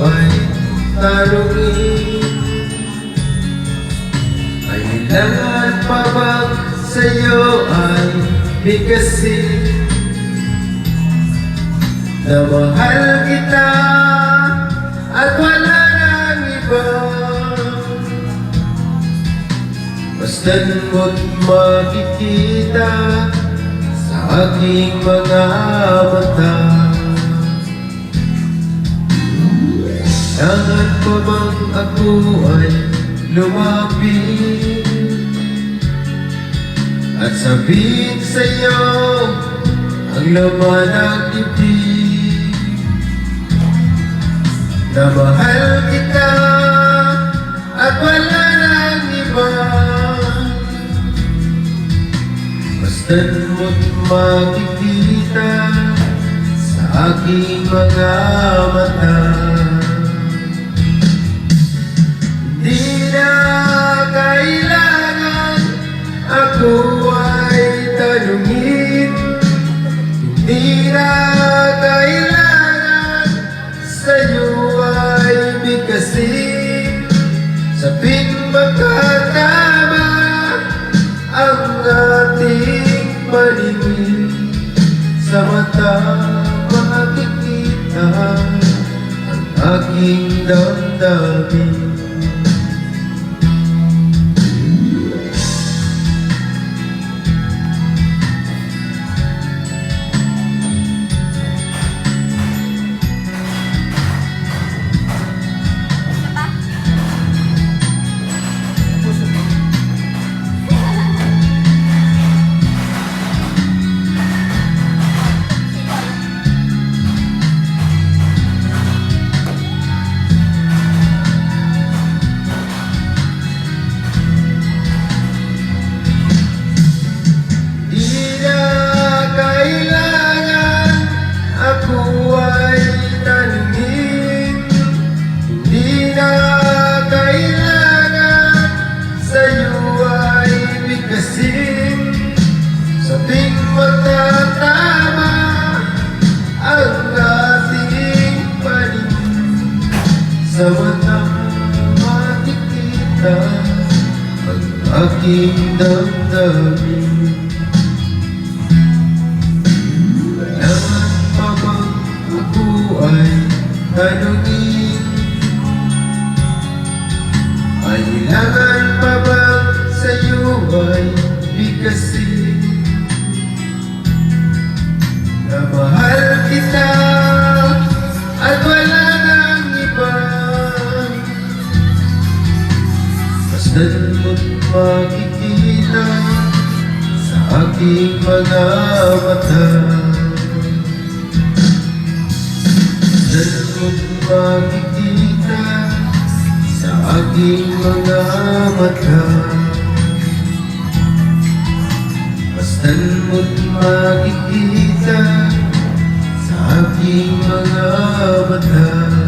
ay tanungin, kailangan pa bang sa'yo ay bigkasin na mahal kita at wala nang iba? Basta't mo't makikita sa aking mga mata. Kailangan pa bang ako ay lumapit at sabihin sa'yo ang laman ng dibdib, na mahal kita at wala nang iba? Basta't mo't makikita sa aking mga mata. Di na kailangan ako ay tanungin, di na kailangan sa'yo ay bigkasin, sabing magkatama ang ating paningin, sa mata makikita ang aking damdamin. Sabing magtatama ang ating paningin, sa mata makikita ang aking damdamin. Kailangan pa bang ako ay tanungin, kailangan pa bang sa'yo ay bigkasin, na mahal kita at wala nang iba? Basta't mo't makikita sa aking mga mata. Basta't mo't makikita sa aking mga mata. Basta't mo't makikita sa aking mga mata.